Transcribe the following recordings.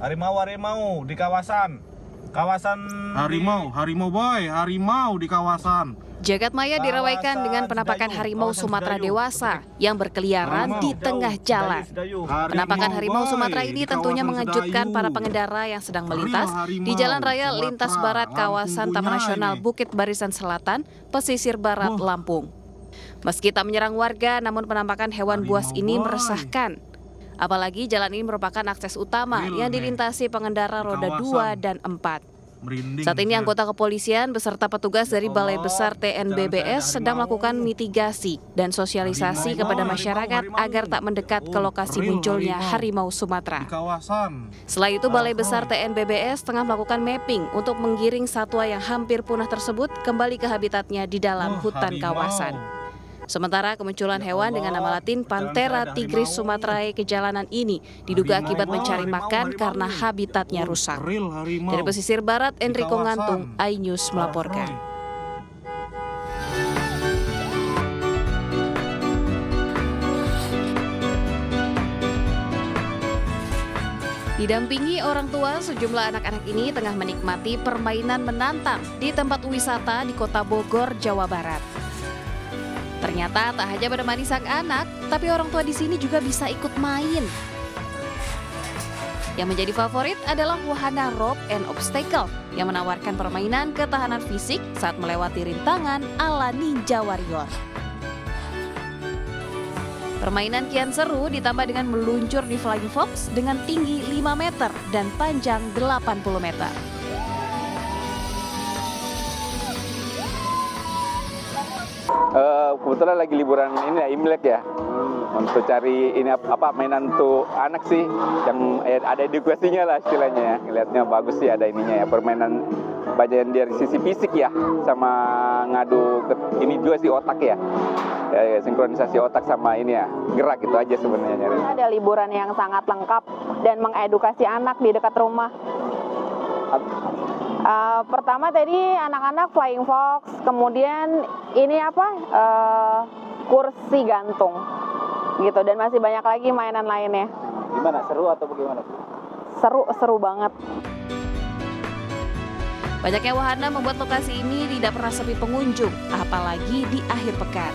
Harimau di kawasan harimau boy, harimau di kawasan. Jagadmaya dirawaikan dengan penampakan harimau Sumatera dewasa yang berkeliaran di tengah jalan. Penampakan harimau Sumatera ini tentunya mengejutkan para pengendara yang sedang melintas di Jalan Raya Lintas Barat kawasan Taman Nasional Bukit Barisan Selatan, pesisir barat Lampung. Meski tak menyerang warga, namun penampakan hewan buas ini meresahkan. Apalagi jalan ini merupakan akses utama yang dilintasi pengendara roda 2 dan 4. Saat ini anggota kepolisian beserta petugas dari Balai Besar TNBBS sedang melakukan mitigasi dan sosialisasi kepada masyarakat agar tak mendekat ke lokasi munculnya harimau Sumatera. Setelah itu Balai Besar TNBBS tengah melakukan mapping untuk menggiring satwa yang hampir punah tersebut kembali ke habitatnya di dalam hutan kawasan. Sementara kemunculan hewan dengan nama latin Panthera tigris sumatrae ke jalanan ini diduga akibat mencari makan karena habitatnya rusak. Dari pesisir barat, Enrico Ngantung, iNews melaporkan. Didampingi orang tua, sejumlah anak-anak ini tengah menikmati permainan menantang di tempat wisata di Kota Bogor, Jawa Barat. Ternyata tak hanya menemani sang anak, tapi orang tua di sini juga bisa ikut main. Yang menjadi favorit adalah wahana rope and obstacle yang menawarkan permainan ketahanan fisik saat melewati rintangan ala Ninja Warrior. Permainan kian seru ditambah dengan meluncur di Flying Fox dengan tinggi 5 meter dan panjang 80 meter. Kebetulan lagi liburan ini ya, Imlek ya. Untuk cari ini apa mainan untuk anak sih yang ada edukasinya lah istilahnya ya. Ngelihatnya bagus sih ada ininya ya, permainan banyak dari sisi fisik ya, sama ngadu ini juga sih otak ya. Sinkronisasi otak sama ini ya, gerak itu aja sebenarnya. Ada liburan yang sangat lengkap dan mengedukasi anak di dekat rumah. Pertama tadi anak-anak Flying Fox, kemudian ini kursi gantung gitu, dan masih banyak lagi mainan lainnya. Gimana, seru atau bagaimana? Seru banget. Banyaknya wahana membuat lokasi ini tidak pernah sepi pengunjung, apalagi di akhir pekan.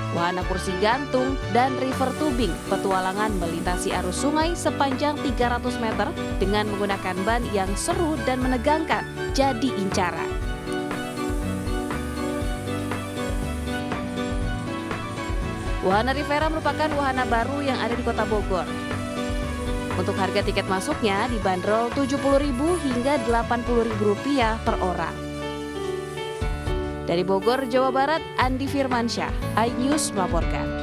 Wahana kursi gantung dan river tubing, petualangan melintasi arus sungai sepanjang 300 meter dengan menggunakan ban yang seru dan menegangkan, jadi incaran. Wahana Rivera merupakan wahana baru yang ada di Kota Bogor. Untuk harga tiket masuknya dibanderol Rp70.000 hingga Rp80.000 per orang. Dari Bogor, Jawa Barat, Andi Firmansyah, iNews melaporkan.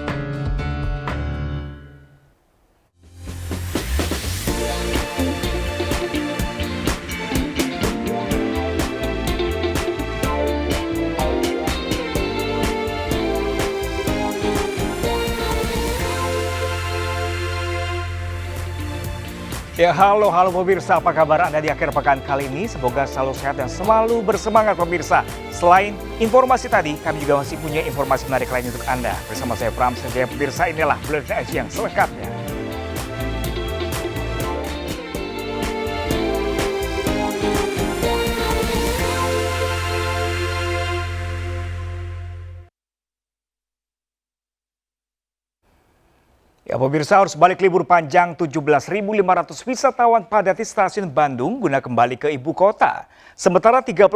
Ya, halo pemirsa, apa kabar Anda di akhir pekan kali ini? Semoga selalu sehat dan selalu bersemangat pemirsa. Selain informasi tadi, kami juga masih punya informasi menarik lain untuk Anda. Bersama saya Pram Senjaya, pemirsa, inilah Buletin Asia yang selengkapnya. Ya, pemirsa, harus balik libur panjang 17.500 wisatawan padati stasiun Bandung guna kembali ke ibu kota. Sementara 36.000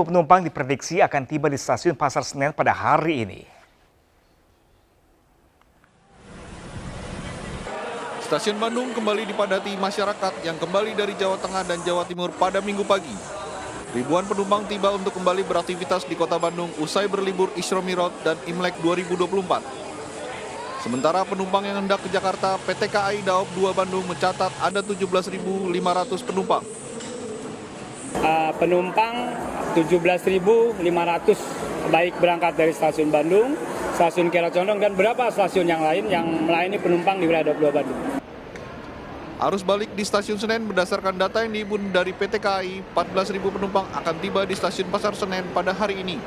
penumpang diprediksi akan tiba di stasiun Pasar Senen pada hari ini. Stasiun Bandung kembali dipadati masyarakat yang kembali dari Jawa Tengah dan Jawa Timur pada Minggu pagi. Ribuan penumpang tiba untuk kembali beraktivitas di kota Bandung usai berlibur Isra Miraj dan Imlek 2024. Sementara penumpang yang hendak ke Jakarta, PT KAI Daob 2 Bandung mencatat ada 17.500 penumpang. Penumpang 17.500 baik berangkat dari stasiun Bandung, stasiun Kiara Condong, dan beberapa stasiun yang lain yang melayani penumpang di wilayah Daob 2 Bandung. Arus balik di stasiun Senen berdasarkan data yang dihimpun dari PT KAI, 14.000 penumpang akan tiba di stasiun Pasar Senen pada hari ini.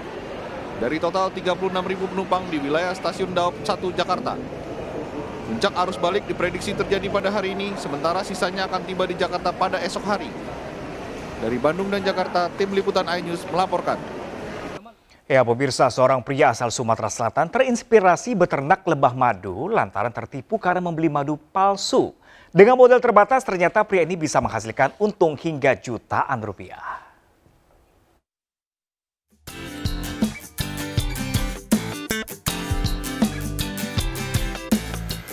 Dari total 36.000 penumpang di wilayah stasiun Daob 1 Jakarta. Puncak arus balik diprediksi terjadi pada hari ini, sementara sisanya akan tiba di Jakarta pada esok hari. Dari Bandung dan Jakarta, tim liputan iNews melaporkan. Ya pemirsa, seorang pria asal Sumatera Selatan terinspirasi beternak lebah madu lantaran tertipu karena membeli madu palsu. Dengan modal terbatas ternyata pria ini bisa menghasilkan untung hingga jutaan rupiah.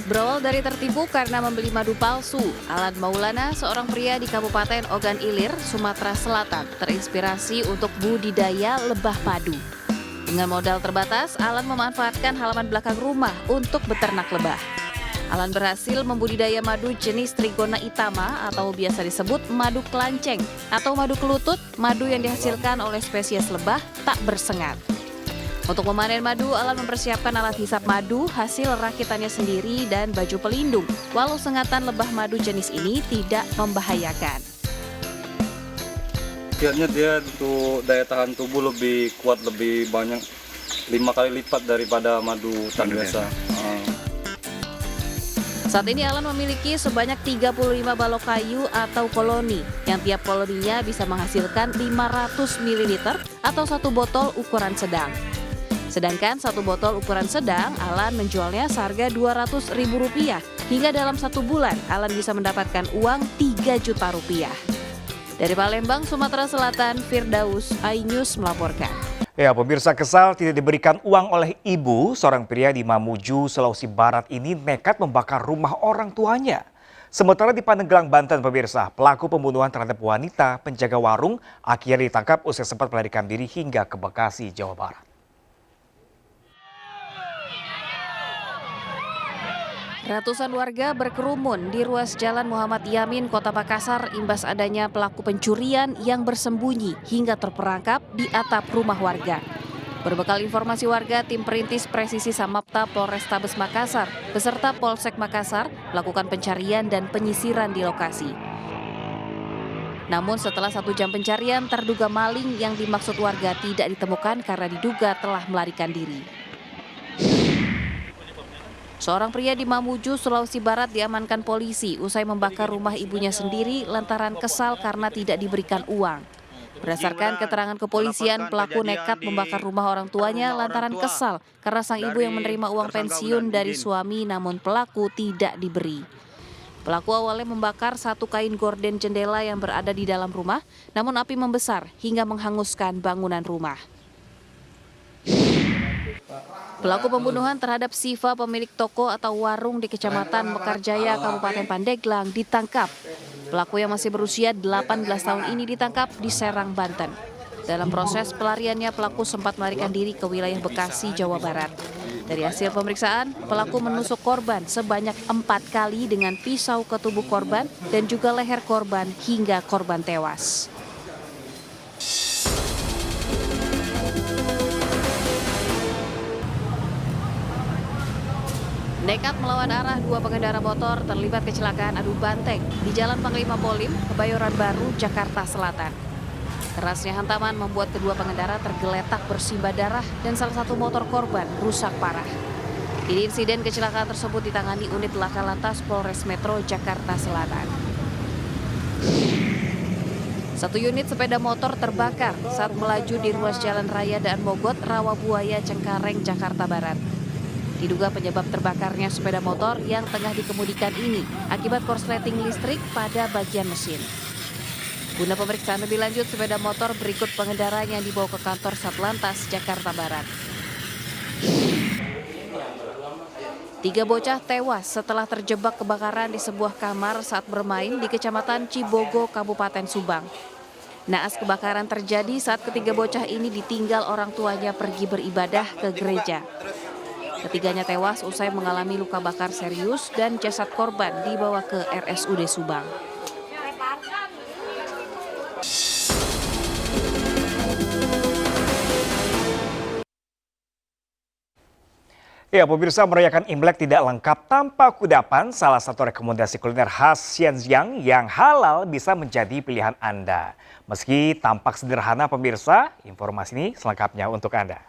Berawal dari tertipu karena membeli madu palsu, Alan Maulana, seorang pria di Kabupaten Ogan Ilir, Sumatera Selatan, terinspirasi untuk budidaya lebah madu. Dengan modal terbatas, Alan memanfaatkan halaman belakang rumah untuk beternak lebah. Alan berhasil membudidaya madu jenis Trigona itama atau biasa disebut madu kelanceng atau madu kelutut, madu yang dihasilkan oleh spesies lebah tak bersengat. Untuk memanen madu, Alan mempersiapkan alat hisap madu hasil rakitannya sendiri dan baju pelindung, walau sengatan lebah madu jenis ini tidak membahayakan. Kiatnya dia untuk daya tahan tubuh lebih kuat, lebih banyak, 5 kali lipat daripada madu hutan biasa. Saat ini Alan memiliki sebanyak 35 balok kayu atau koloni, yang tiap koloninya bisa menghasilkan 500 ml atau satu botol ukuran sedang. Sedangkan satu botol ukuran sedang, Alan menjualnya seharga Rp200.000 hingga dalam 1 bulan Alan bisa mendapatkan uang Rp3 juta. Dari Palembang, Sumatera Selatan, Firdaus, iNews melaporkan. Ya pemirsa, kesal tidak diberikan uang oleh ibu, seorang pria di Mamuju, Sulawesi Barat ini nekat membakar rumah orang tuanya. Sementara di Pandeglang, Banten pemirsa, pelaku pembunuhan terhadap wanita penjaga warung akhirnya ditangkap usai sempat melarikan diri hingga ke Bekasi, Jawa Barat. Ratusan warga berkerumun di ruas Jalan Muhammad Yamin, Kota Makassar imbas adanya pelaku pencurian yang bersembunyi hingga terperangkap di atap rumah warga. Berbekal informasi warga, tim perintis presisi Samapta Polrestabes Makassar beserta Polsek Makassar melakukan pencarian dan penyisiran di lokasi. Namun setelah 1 jam pencarian, terduga maling yang dimaksud warga tidak ditemukan karena diduga telah melarikan diri. Seorang pria di Mamuju, Sulawesi Barat diamankan polisi usai membakar rumah ibunya sendiri lantaran kesal karena tidak diberikan uang. Berdasarkan keterangan kepolisian, pelaku nekat membakar rumah orang tuanya lantaran kesal karena sang ibu yang menerima uang pensiun dari suami namun pelaku tidak diberi. Pelaku awalnya membakar 1 kain gorden jendela yang berada di dalam rumah, namun api membesar hingga menghanguskan bangunan rumah. Pelaku pembunuhan terhadap Siva, pemilik toko atau warung di Kecamatan Mekarjaya, Kabupaten Pandeglang, ditangkap. Pelaku yang masih berusia 18 tahun ini ditangkap di Serang, Banten. Dalam proses pelariannya, pelaku sempat melarikan diri ke wilayah Bekasi, Jawa Barat. Dari hasil pemeriksaan, pelaku menusuk korban sebanyak 4 kali dengan pisau ke tubuh korban dan juga leher korban hingga korban tewas. Nekat melawan arah 2 pengendara motor terlibat kecelakaan adu banteng di Jalan Panglima Polim, Kebayoran Baru, Jakarta Selatan. Kerasnya hantaman membuat kedua pengendara tergeletak bersimbah darah dan salah satu motor korban rusak parah. Ini insiden kecelakaan tersebut ditangani unit Laka Lantas Polres Metro Jakarta Selatan. 1 unit sepeda motor terbakar saat melaju di ruas Jalan Raya Daan Mogot, Rawabuaya, Cengkareng, Jakarta Barat. Diduga penyebab terbakarnya sepeda motor yang tengah dikemudikan ini akibat korsleting listrik pada bagian mesin. Guna pemeriksaan lebih lanjut, sepeda motor berikut pengendaranya dibawa ke kantor Satlantas Jakarta Barat. 3 bocah tewas setelah terjebak kebakaran di sebuah kamar saat bermain di Kecamatan Cibogo, Kabupaten Subang. Naas kebakaran terjadi saat ketiga bocah ini ditinggal orang tuanya pergi beribadah ke gereja. Ketiganya tewas usai mengalami luka bakar serius dan jasad korban dibawa ke RSUD Subang. Ya pemirsa, merayakan Imlek tidak lengkap tanpa kudapan. Salah satu rekomendasi kuliner khas Xinjiang yang halal bisa menjadi pilihan Anda. Meski tampak sederhana pemirsa, informasi ini selengkapnya untuk Anda.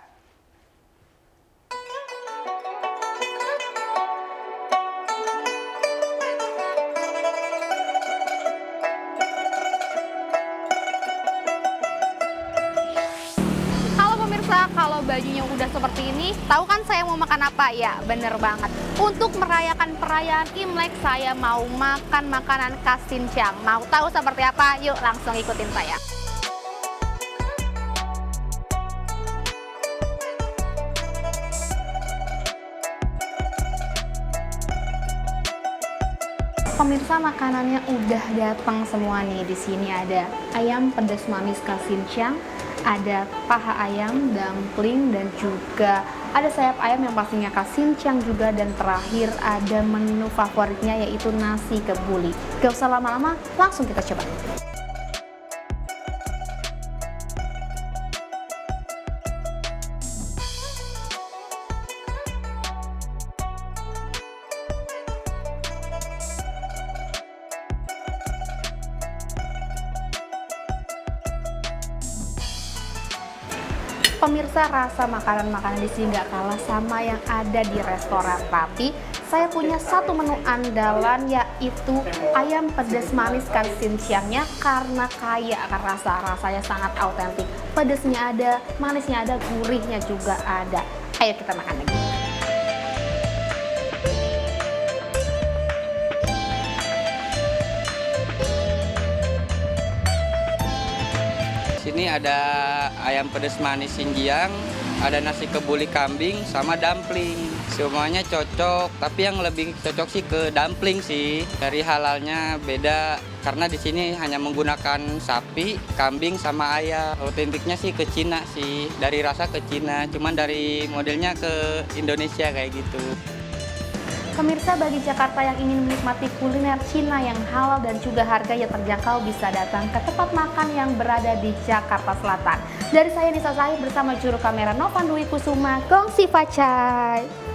kalau bajunya udah seperti ini, tahu kan saya mau makan apa? Ya, bener banget. Untuk merayakan perayaan Imlek, saya mau makan makanan khas Xinjiang. Mau tahu seperti apa? Yuk langsung ikutin saya. Pemirsa, makanannya udah datang semua nih. Di sini ada ayam pedas manis khas Xinjiang, ada paha ayam, dumpling, dan juga ada sayap ayam yang pastinya khas Xinjiang juga, dan terakhir ada menu favoritnya yaitu nasi kebuli. Gak usah lama-lama, langsung kita coba. Pemirsa, rasa makanan-makanan di sini nggak kalah sama yang ada di restoran. Tapi saya punya satu menu andalan, yaitu ayam pedas manis khas Xinjiangnya, karena kaya akan rasanya sangat autentik. Pedasnya ada, manisnya ada, gurihnya juga ada. Ayo kita makan lagi. Sini ada ayam pedas manis Xinjiang, ada nasi kebuli kambing, sama dumpling. Semuanya cocok, tapi yang lebih cocok sih ke dumpling sih. Dari halalnya beda, karena di sini hanya menggunakan sapi, kambing, sama ayam. Autentiknya sih ke Cina sih, dari rasa ke Cina, cuman dari modelnya ke Indonesia kayak gitu. Pemirsa, bagi Jakarta yang ingin menikmati kuliner Cina yang halal dan juga harga yang terjangkau, bisa datang ke tempat makan yang berada di Jakarta Selatan. Dari saya Nisa Zahid bersama juru kamera Novan Dwi Kusuma, Gongsi Facai.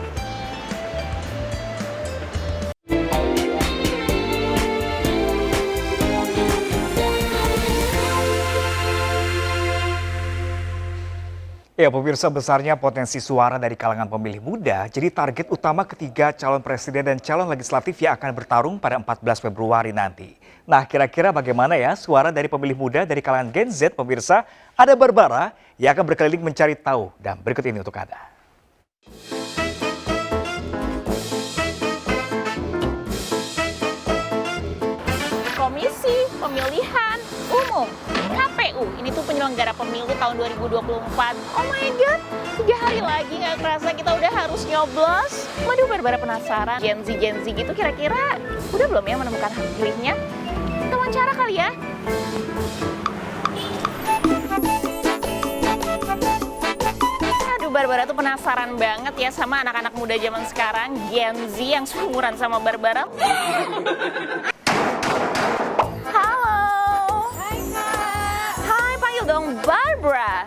Ya, pemirsa, besarnya potensi suara dari kalangan pemilih muda jadi target utama ketiga calon presiden dan calon legislatif yang akan bertarung pada 14 Februari nanti. Nah, kira-kira bagaimana ya suara dari pemilih muda dari kalangan Gen Z, pemirsa? Ada Barbara yang akan berkeliling mencari tahu, dan berikut ini untuk Anda. Komisi Pemilihan Umum KPU, ini tuh penyelenggara pemilu tahun 2024. Oh my god, 3 hari lagi nggak kerasa kita udah harus nyoblos. Waduh, Barbara penasaran, Gen Z gitu kira-kira udah belum ya menemukan hak pilihnya? Kita wawancara kali ya. Aduh, Barbara tuh penasaran banget ya sama anak-anak muda zaman sekarang, Gen Z yang seumuran sama Barbara. Dong, Barbara.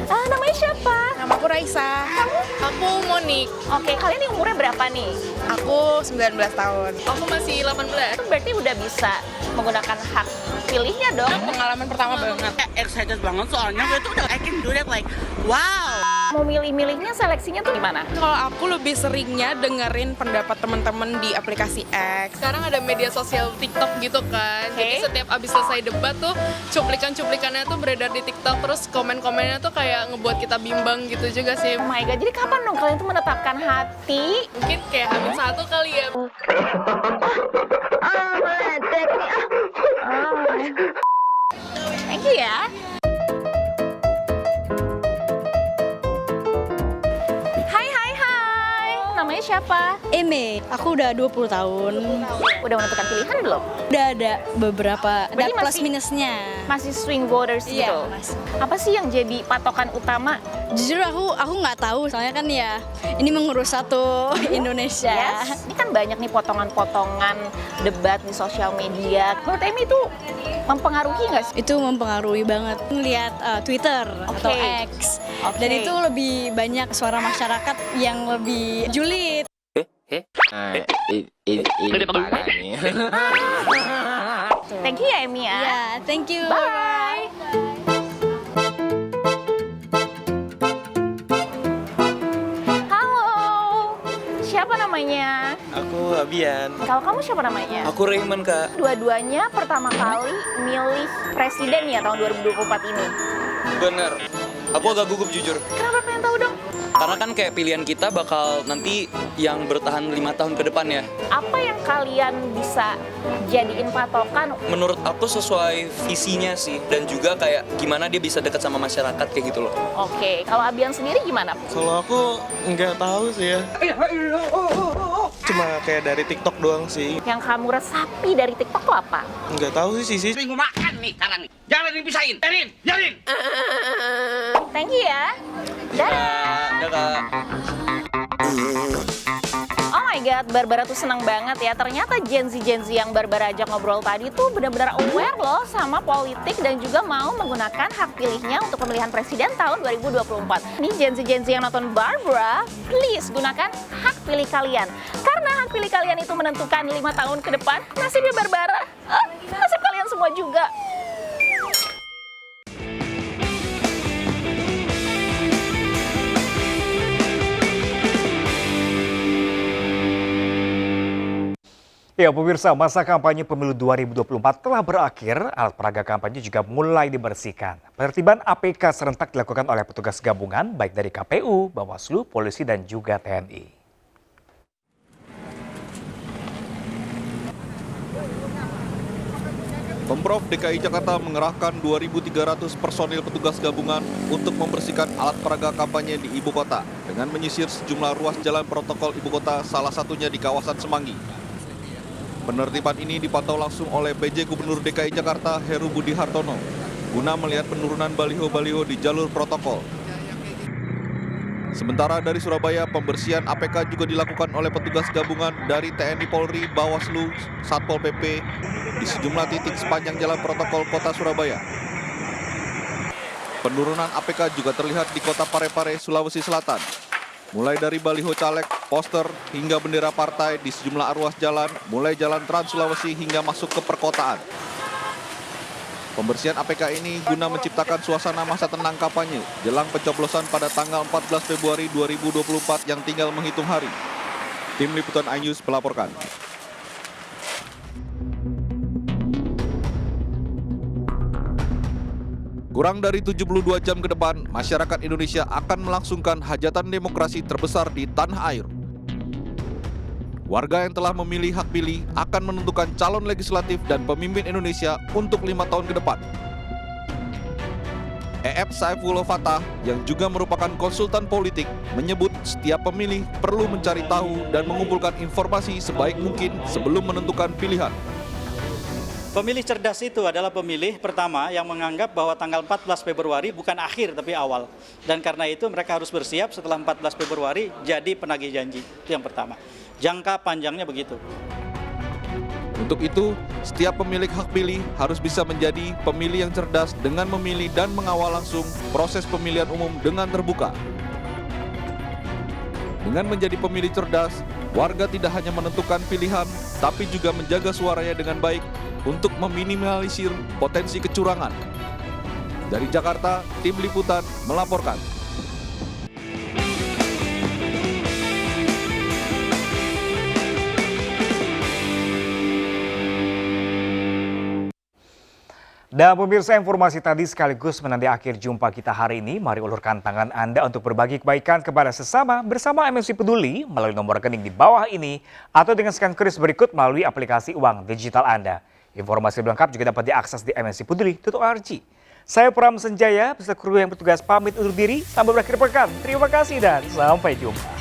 Namanya siapa? Nama aku Raisa. Kamu? Aku Monik. Oke, kalian ini umurnya berapa nih? Aku 19 tahun. Aku masih 18. Itu berarti udah bisa menggunakan hak pilihnya dong. Pengalaman pertama banget. Excited banget soalnya gue tuh udah I can do that like wow. Mau milih-milihnya seleksinya tuh gimana? Kalau aku lebih seringnya dengerin pendapat teman-teman di aplikasi X. Sekarang ada media sosial TikTok gitu kan. Jadi setiap abis selesai debat tuh cuplikan-cuplikannya tuh beredar di TikTok, terus komen-komennya tuh kayak ngebuat kita bimbang gitu juga sih. Oh my god, jadi kapan dong kalian tuh menetapkan hati? Mungkin kayak H-1 kali ya. Thank you ya. Namanya siapa? Eme, aku udah 20 tahun. Udah menentukan pilihan belum? Udah ada beberapa, ada Berarti plus minusnya. Masih swing voters gitu? Iya, masih. Apa sih yang jadi patokan utama? Jujur aku nggak tahu, soalnya kan ya ini mengurus satu Indonesia. Yes. Ini kan banyak nih potongan-potongan debat di sosial media. Menurut Emi itu mempengaruhi nggak sih? Itu mempengaruhi banget. Ngelihat Twitter atau X. Dan itu lebih banyak suara masyarakat yang lebih julid. Ini parah nih. Thank you ya Emi ya. Ya, thank you. Bye. Halo, siapa namanya? Aku Abian. Kalau kamu siapa namanya? Aku Raymond, Kak. Dua-duanya pertama kali milih presiden ya tahun 2024 ini. Bener. Aku agak gugup jujur. Kenapa pengen tahu dong? Karena kan kayak pilihan kita bakal nanti yang bertahan 5 tahun ke depan ya. Apa yang kalian bisa jadiin patokan? Menurut aku sesuai visinya sih. Dan juga kayak gimana dia bisa dekat sama masyarakat kayak gitu loh. Oke, kalau Abian sendiri gimana? Kalau aku nggak tahu sih ya. Cuma kayak dari TikTok doang sih. Yang kamu resapi dari TikTok tuh apa? Nggak tahu sih sih. Minggu makan nih sekarang nih. Jangan dipisahin. Jarin. Thank you ya. Dadah. Dadah. Oh my god, Barbara tuh seneng banget ya. Ternyata Gen Z yang Barbara ajak ngobrol tadi tuh benar-benar aware loh sama politik dan juga mau menggunakan hak pilihnya untuk pemilihan presiden tahun 2024. Nih Gen Z yang nonton Barbara, please gunakan hak pilih kalian. Karena hak pilih kalian itu menentukan 5 tahun ke depan nasibnya Barbara. Nasib kalian semua juga. Ya pemirsa, masa kampanye pemilu 2024 telah berakhir, alat peraga kampanye juga mulai dibersihkan. Penertiban APK serentak dilakukan oleh petugas gabungan baik dari KPU, Bawaslu, polisi dan juga TNI. Pemprov DKI Jakarta mengerahkan 2.300 personil petugas gabungan untuk membersihkan alat peraga kampanye di ibu kota dengan menyisir sejumlah ruas jalan protokol ibu kota, salah satunya di kawasan Semanggi. Penertiban ini dipantau langsung oleh PJ Gubernur DKI Jakarta Heru Budi Hartono guna melihat penurunan baliho-baliho di jalur protokol. Sementara dari Surabaya, pembersihan APK juga dilakukan oleh petugas gabungan dari TNI Polri, Bawaslu, Satpol PP di sejumlah titik sepanjang jalan protokol kota Surabaya. Penurunan APK juga terlihat di kota Parepare, Sulawesi Selatan. Mulai dari baliho caleg, poster, hingga bendera partai di sejumlah ruas jalan, mulai jalan Trans Sulawesi hingga masuk ke perkotaan. Pembersihan APK ini guna menciptakan suasana masa tenang kampanye jelang pencoblosan pada tanggal 14 Februari 2024 yang tinggal menghitung hari. Tim Liputan iNews melaporkan. Kurang dari 72 jam ke depan, masyarakat Indonesia akan melangsungkan hajatan demokrasi terbesar di tanah air. Warga yang telah memilih hak pilih akan menentukan calon legislatif dan pemimpin Indonesia untuk 5 tahun ke depan. E.F. Saifullah Fatah, yang juga merupakan konsultan politik, menyebut setiap pemilih perlu mencari tahu dan mengumpulkan informasi sebaik mungkin sebelum menentukan pilihan. Pemilih cerdas itu adalah pemilih pertama yang menganggap bahwa tanggal 14 Februari bukan akhir tapi awal. Dan karena itu mereka harus bersiap setelah 14 Februari jadi penagih janji. Itu yang pertama. Jangka panjangnya begitu. Untuk itu, setiap pemilik hak pilih harus bisa menjadi pemilih yang cerdas dengan memilih dan mengawal langsung proses pemilihan umum dengan terbuka. Dengan menjadi pemilih cerdas, warga tidak hanya menentukan pilihan, tapi juga menjaga suaranya dengan baik untuk meminimalisir potensi kecurangan. Dari Jakarta, Tim Liputan melaporkan. Dan pemirsa, informasi tadi sekaligus menandai akhir jumpa kita hari ini. Mari ulurkan tangan Anda untuk berbagi kebaikan kepada sesama bersama MNC Peduli melalui nomor rekening di bawah ini atau dengan scan kris berikut melalui aplikasi uang digital Anda. Informasi lengkap juga dapat diakses di mncpeduli.org. Saya Pram Senjaya, beserta kru yang bertugas pamit undur diri. Sampai berakhir pekan. Terima kasih dan sampai jumpa.